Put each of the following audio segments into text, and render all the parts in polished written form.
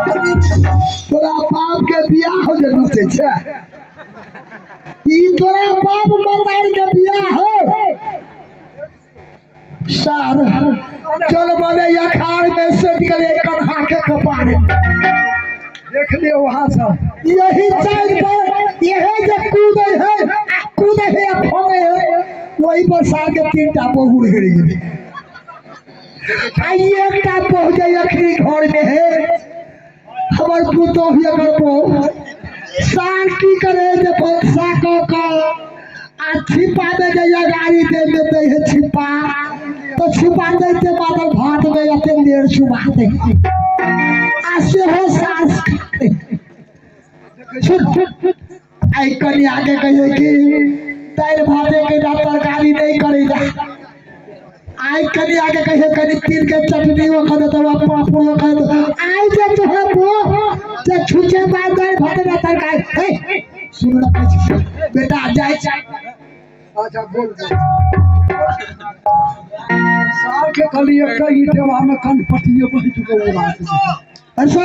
तोरा बाप के बियाह हो जे छै ई तोरा बाप मतार के बियाह हो सार चल बने अखाड़ में सेट गले कन्हा के कपार देख ले वहां से यही साइड पर यही जे कूदे है फने है वही पर साल के तीनटा बहु हेर गेले आई एकटा पहुंच जाए अखनी घर में है हमर पुतो भी अगर को साल की करे जे पैसा को आ छिपा दे जाइए गाड़ी दे देते है छिपा तो छिपा देते बादल भात में जाते देर छुपा दे आसे हो सास आई कनी आगे कहे कि दाल भाते के तरकारी नहीं करे जा आई कनी आगे कहे कनी तीन के चटनी वो खा देता पापड़ वो खा देता आई जे तो है वो जे छुचे बाद दाल भाते का तरकारी सुन ना बेटा जाए अच्छा बोल साल के कली एक ही देवा में कन पटिए बह चुके वो बात ऐसा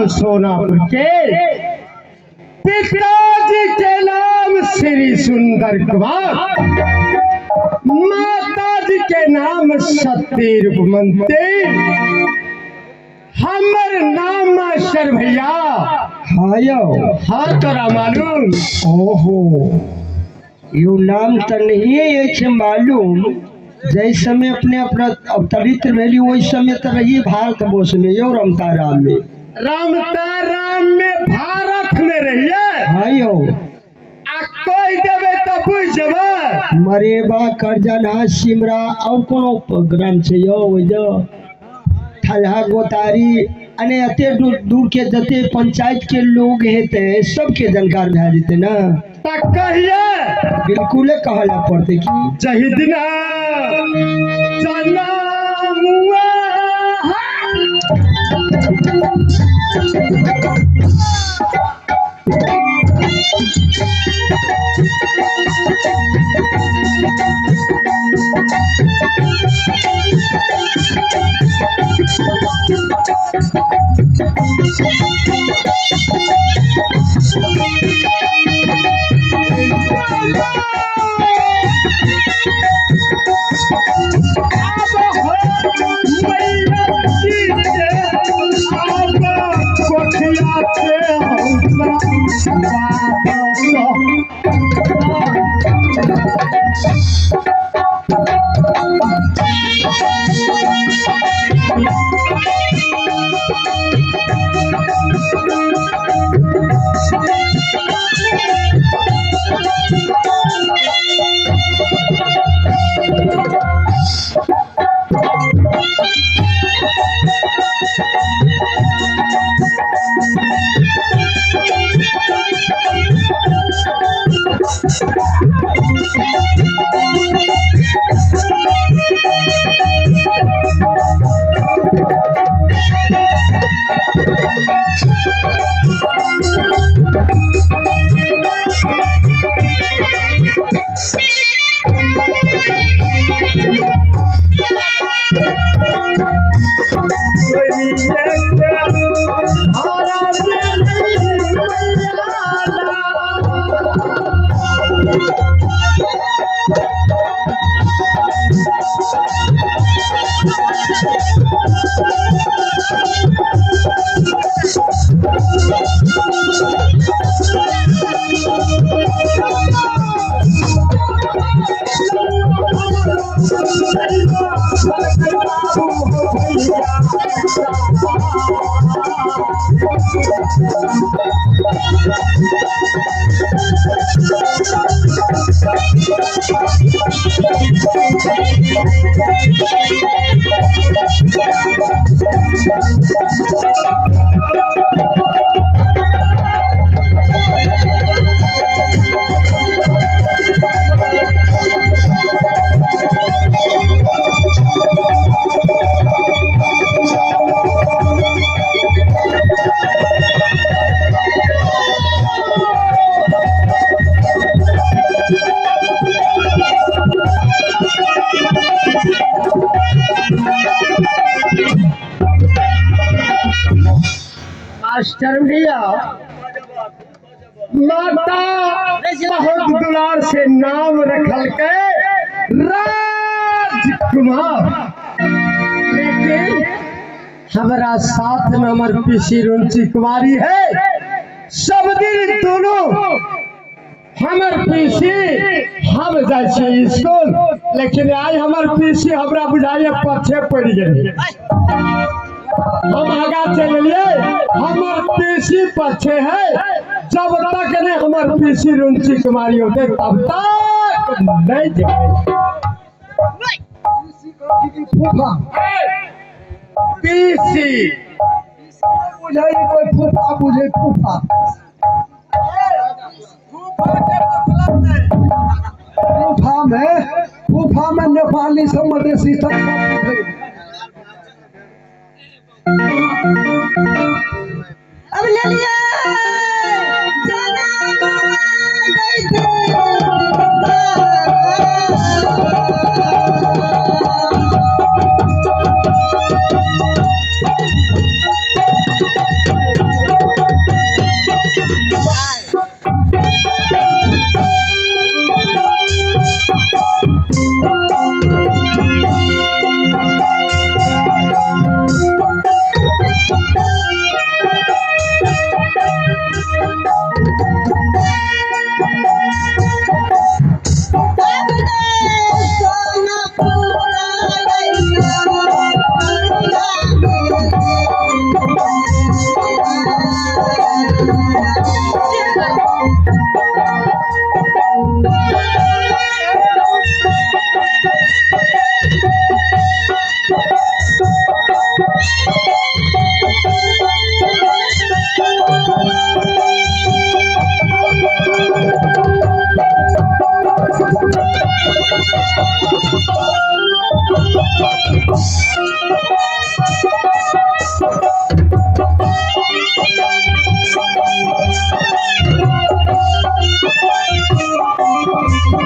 हम सोनापुर के, पिताजी के नाम श्री सुंदर कुमार, माताजी के नाम सती रूपमंती, हमर नाम मास्टर भैया। हाँ यो, हाँ तोरा मालूम? ओहो, यो नाम तो नहीं है ये मालूम। जैसे समय अपने अपना अवतरित रही वही समय तो रही भारत वर्ष में यो रमता राम में, रमता राम में भारत में रहिए। हाँ यो, कोई देवे तो बुझ जब मरेबा करजना सिमरा और कोनो प्रोग्राम से यो जो थलहा गोतारी अने अते दूर के जते पंचायत के लोग हेते सबके जानकार भे जेते ना। तक कहिए बिल्कुल कहला पड़ते कि जही दिना जनमुआ मास्टर भैया माता बहुत दुलार से नाम रखल के राजकुमार, लेकिन हमारा साथ में हमार पीसी रुचि कुमारी है। सब दिन दोनों हमार पीसी हम जाए स्कूल, लेकिन आज हमार पीसी हमरा बुझाइए पछे पड़ गए। हम आगा चल लिए, हमार पीसी पछे है। जब तक ने हमार पीसी रुचि कुमारी होते तब तक नहीं जाए। पीसी बुझाई कोई फूफा बुझे फूफा, फूफा में नेपाली सब मधेसी सब अब ले लिया जेने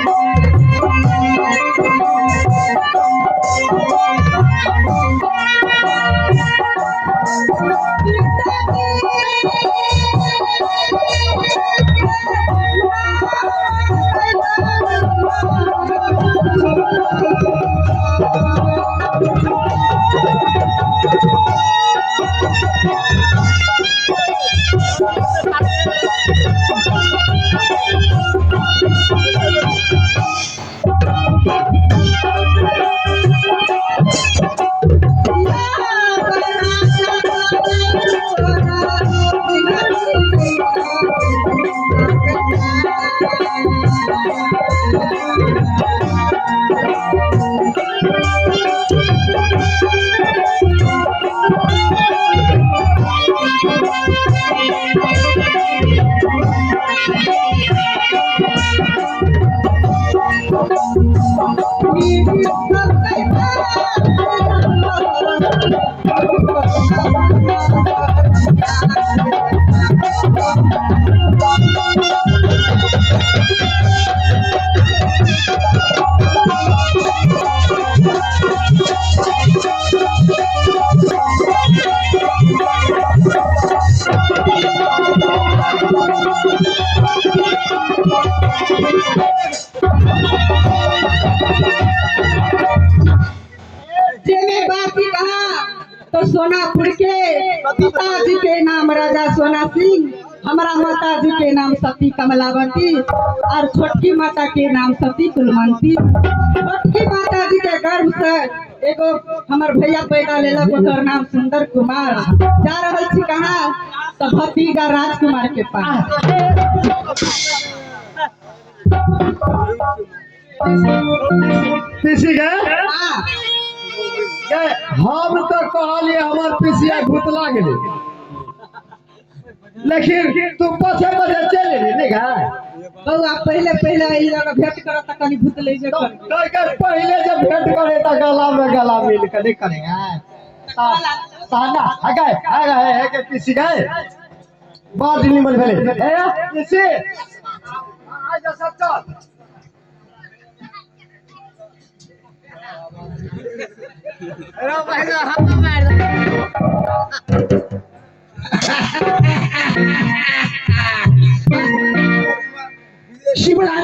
बात ही कहा तो सोनापुर के पिताजी के नाम राजा सोना सिंह, हमारा माता जी के नाम सती कमलावती और छोटकी माता के नाम सती कुलवंती। छोटकी माता जी के गर्भ से एगो हमार भैया पैदा लेलक, ओकर नाम सुंदर कुमार। जा रहल छी कहाँ तो भतीजा राजकुमार के पास। पीसी गए हाँ, हम तो कहलिए हमार पीसिया भूतला गेले, लेकिन तुम पछे पछे चले नहीं गए। बउआ पहले पहले ई जगह भेंट करो त कनी भूतले जे कर। पहले जब भेंट करे तो गला में गला मिल कर नहीं करेंगे। ताना आ गए है के पीसी गए बात नहीं मन भेले ए पीसी आ जा सब चल। अरे भाई ना हाथ मार शिमला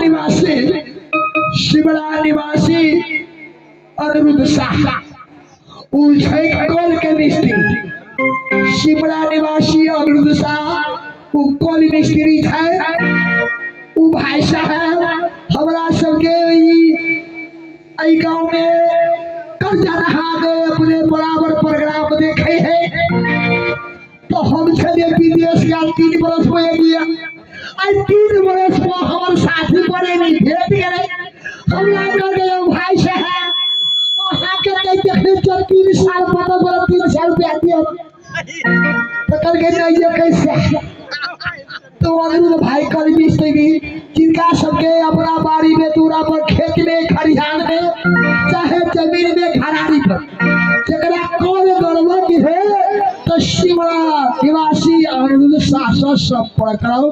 निवासी अरविंद शाह उछै कल के मिस्त्री। शिमला निवासी अरविंद शाह उ कल मिस्त्री है। उ भाई साहब हमरा सबके ई गांव में कर्जा रहा दे अपने बराबर प्रोग्राम देखे है। तो हम चले विदेश का 3 बरस हो गया। आज 3 बरस में हमारे साथी बड़े नहीं भेट गए। हम कर गए भाई साहब वहाँ के नहीं देखने चल 3 साल पता बोला 3 साल रुपया दिया तो कर गए नहीं ये कैसे। तो अनिरुद्ध भाई कल मिस्त्री जिनका सबके अपना बाड़ी में दूरा पर खेत में खरिहान में चाहे जमीन में खरारी पर जरा कौन गड़बड़ है तो शिमला निवासी अनिरुद्ध शाह संपर्क करो।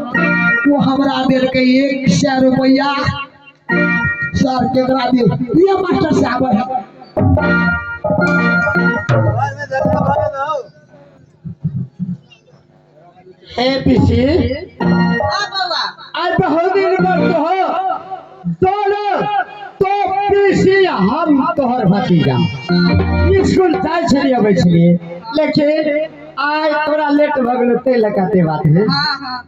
वो हमरा दिल के 100 रुपया सर केकरा दे ये मास्टर साहब है। ए पीसी हाँ बउआ आज बहुत दिन पर तो पीसी हम तोहर भतीजा स्कूल जाय छलिए लेकिन आज थोड़ा लेट भ गेल ते लगाते बात है। हाँ हाँ